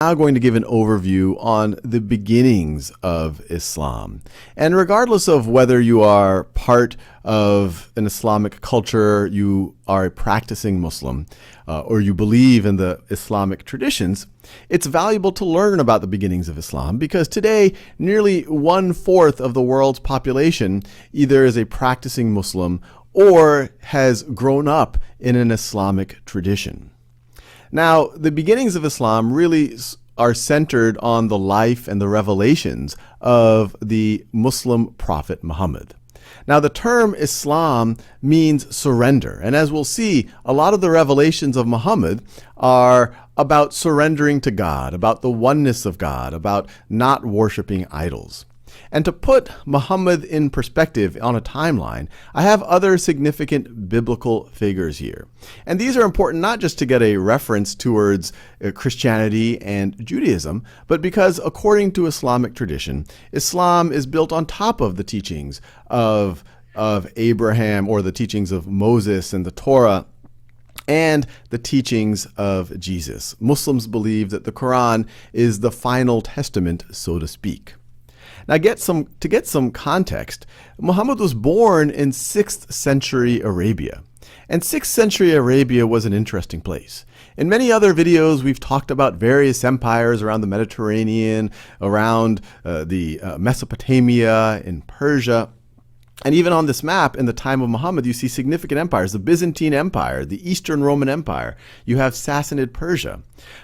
Now going to give an overview on the beginnings of Islam. And regardless of whether you are part of an Islamic culture, you are a practicing Muslim, or you believe in the Islamic traditions, it's valuable to learn about the beginnings of Islam because today nearly 1/4 of the world's population either is a practicing Muslim or has grown up in an Islamic tradition. Now, the beginnings of Islam really are centered on the life and the revelations of the Muslim prophet Muhammad. Now, the term Islam means surrender. And as we'll see, a lot of the revelations of Muhammad are about surrendering to God, about the oneness of God, about not worshiping idols. And to put Muhammad in perspective on a timeline, I have other significant biblical figures here. And these are important not just to get a reference towards Christianity and Judaism, but because according to Islamic tradition, Islam is built on top of the teachings of Abraham, or the teachings of Moses and the Torah, and the teachings of Jesus. Muslims believe that the Quran is the final testament, so to speak. Now, to get some context, Muhammad was born in 6th century Arabia. And 6th century Arabia was an interesting place. In many other videos, we've talked about various empires around the Mediterranean, around Mesopotamia, in Persia. And even on this map, in the time of Muhammad, you see significant empires, the Byzantine Empire, the Eastern Roman Empire. You have Sassanid Persia.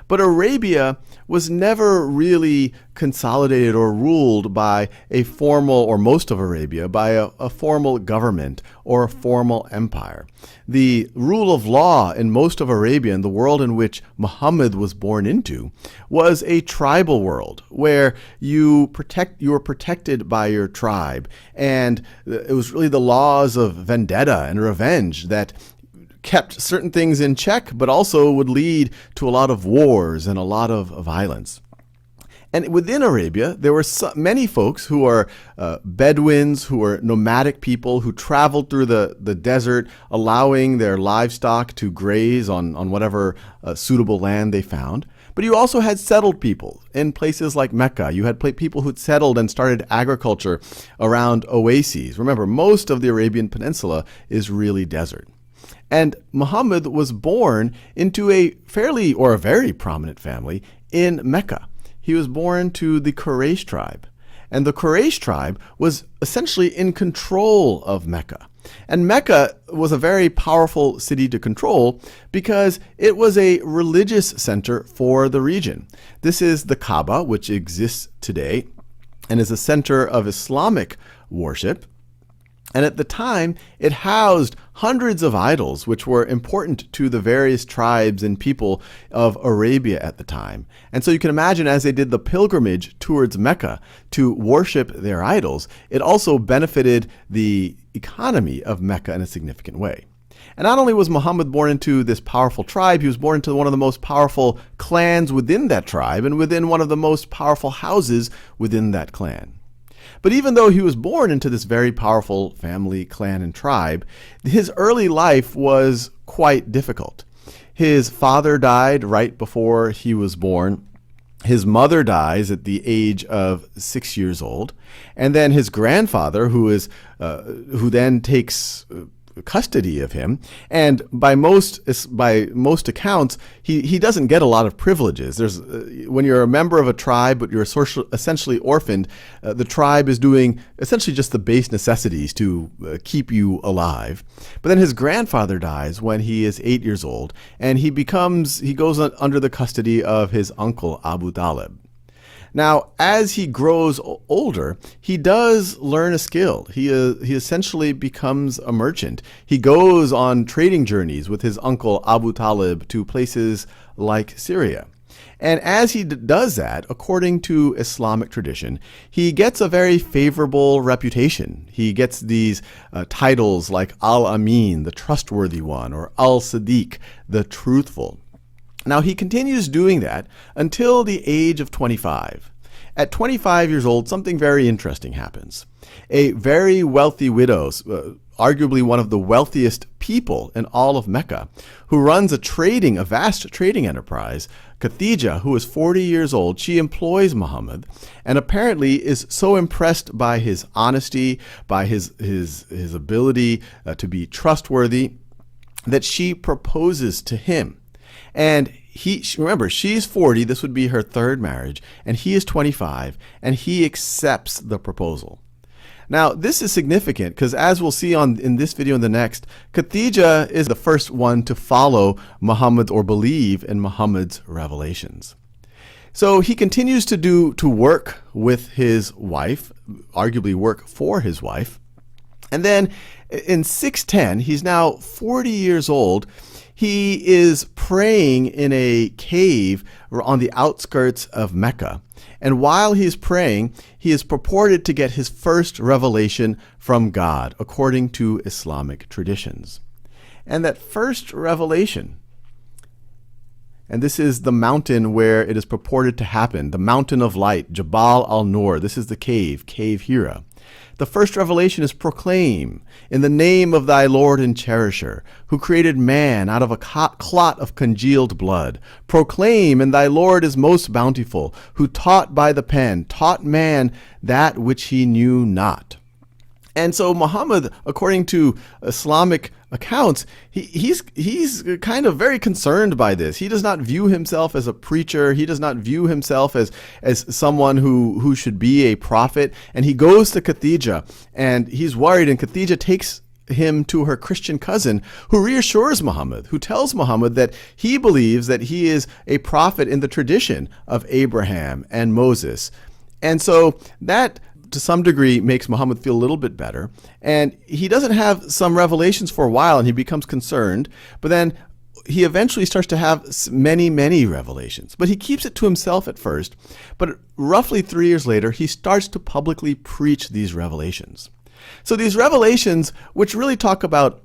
But Arabia was never really consolidated or ruled by a formal, or most of Arabia, by a formal government or a formal empire. The rule of law in most of Arabia, in the world in which Muhammad was born into, was a tribal world where you were protected by your tribe. And it was really the laws of vendetta and revenge that kept certain things in check, but also would lead to a lot of wars and a lot of violence. And within Arabia, there were many folks who are Bedouins, who were nomadic people who traveled through the desert, allowing their livestock to graze on whatever suitable land they found. But you also had settled people in places like Mecca. You had people who'd settled and started agriculture around oases. Remember, most of the Arabian Peninsula is really desert. And Muhammad was born into a very prominent family in Mecca. He was born to the Quraysh tribe. And the Quraysh tribe was essentially in control of Mecca. And Mecca was a very powerful city to control because it was a religious center for the region. This is the Kaaba, which exists today and is a center of Islamic worship. And at the time, it housed hundreds of idols, which were important to the various tribes and people of Arabia at the time. And so you can imagine, as they did the pilgrimage towards Mecca to worship their idols, it also benefited the economy of Mecca in a significant way. And not only was Muhammad born into this powerful tribe, he was born into one of the most powerful clans within that tribe and within one of the most powerful houses within that clan. But even though he was born into this very powerful family, clan, and tribe, his early life was quite difficult. His father died right before he was born. His mother dies at the age of 6 years old. And then his grandfather, who then takes custody of him, and by most accounts, he doesn't get a lot of privileges. When you're a member of a tribe, but you're essentially orphaned, the tribe is doing essentially just the base necessities to keep you alive. But then his grandfather dies when he is 8 years old, and he goes under the custody of his uncle Abu Talib. Now, as he grows older, he does learn a skill. He essentially becomes a merchant. He goes on trading journeys with his uncle Abu Talib to places like Syria. And as he does that, according to Islamic tradition, he gets a very favorable reputation. He gets these titles like Al-Amin, the trustworthy one, or Al-Sadiq, the truthful. Now, he continues doing that until the age of 25. At 25 years old, something very interesting happens. A very wealthy widow, arguably one of the wealthiest people in all of Mecca, who runs a vast trading enterprise, Khadija, who is 40 years old, she employs Muhammad and apparently is so impressed by his honesty, by his ability to be trustworthy, that she proposes to him. And remember, she's 40, this would be her third marriage, and he is 25, and he accepts the proposal. Now, this is significant because, as we'll see in this video and the next, Khadija is the first one to follow Muhammad or believe in Muhammad's revelations. So he continues to work with his wife, arguably work for his wife. And then in 610, he's now 40 years old. He is praying in a cave on the outskirts of Mecca. And while he's praying, he is purported to get his first revelation from God, according to Islamic traditions. And that first revelation, and this is the mountain where it is purported to happen, the mountain of light, Jabal al-Nur. This is the cave Hira. The first revelation is proclaim in the name of thy Lord and Cherisher, who created man out of a clot of congealed blood. Proclaim, and thy Lord is most bountiful, who taught by the pen, taught man that which he knew not. And so Muhammad, according to Islamic accounts, he's kind of very concerned by this. He does not view himself as a preacher. He does not view himself as someone who should be a prophet. And he goes to Khadija, and he's worried, and Khadija takes him to her Christian cousin, who reassures Muhammad, who tells Muhammad that he believes that he is a prophet in the tradition of Abraham and Moses. And so that, to some degree, makes Muhammad feel a little bit better. And he doesn't have some revelations for a while, and he becomes concerned. But then he eventually starts to have many, many revelations. But he keeps it to himself at first. But roughly 3 years later, he starts to publicly preach these revelations. So these revelations, which really talk about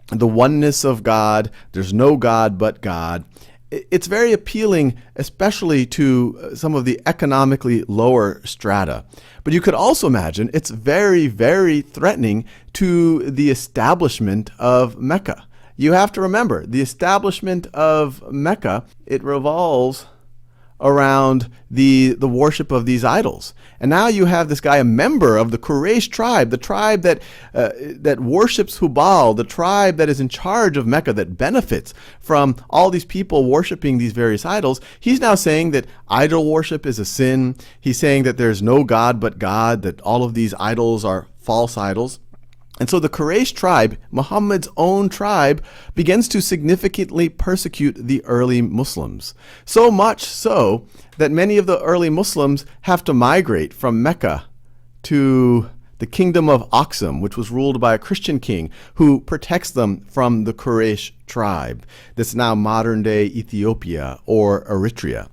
the oneness of God, there's no God but God, it's very appealing, especially to some of the economically lower strata. But you could also imagine it's very, very threatening to the establishment of Mecca. You have to remember, the establishment of Mecca, it revolves around the worship of these idols. And now you have this guy, a member of the Quraysh tribe, the tribe that worships Hubal, the tribe that is in charge of Mecca, that benefits from all these people worshiping these various idols. He's now saying that idol worship is a sin. He's saying that there's no God but God, that all of these idols are false idols. And so the Quraysh tribe, Muhammad's own tribe, begins to significantly persecute the early Muslims. So much so that many of the early Muslims have to migrate from Mecca to the kingdom of Aksum, which was ruled by a Christian king who protects them from the Quraysh tribe. That's now modern-day Ethiopia or Eritrea.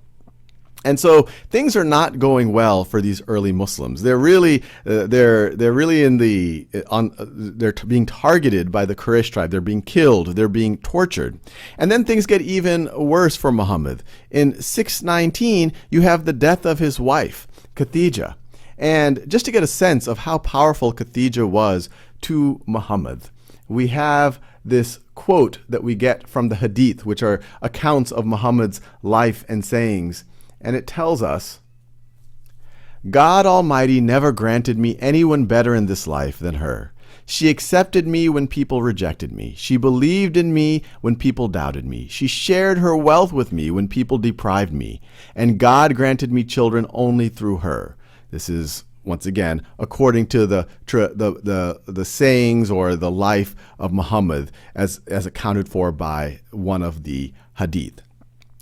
And so things are not going well for these early Muslims. They're really they're being targeted by the Quraysh tribe. They're being killed. They're being tortured. And then things get even worse for Muhammad. In 619, you have the death of his wife, Khadija. And just to get a sense of how powerful Khadija was to Muhammad, we have this quote that we get from the Hadith, which are accounts of Muhammad's life and sayings. And it tells us, God Almighty never granted me anyone better in this life than her. She accepted me when people rejected me. She believed in me when people doubted me. She shared her wealth with me when people deprived me. And God granted me children only through her. This is, once again, according to the sayings or the life of Muhammad as accounted for by one of the Hadith.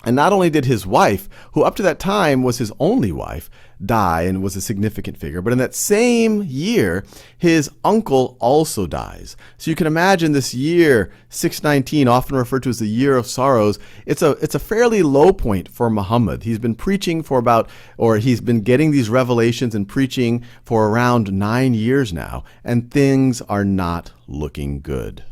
And not only did his wife, who up to that time was his only wife, die and was a significant figure, but in that same year, his uncle also dies. So you can imagine this year, 619, often referred to as the year of sorrows. It's a fairly low point for Muhammad. He's been preaching he's been getting these revelations and preaching for around 9 years now, and things are not looking good.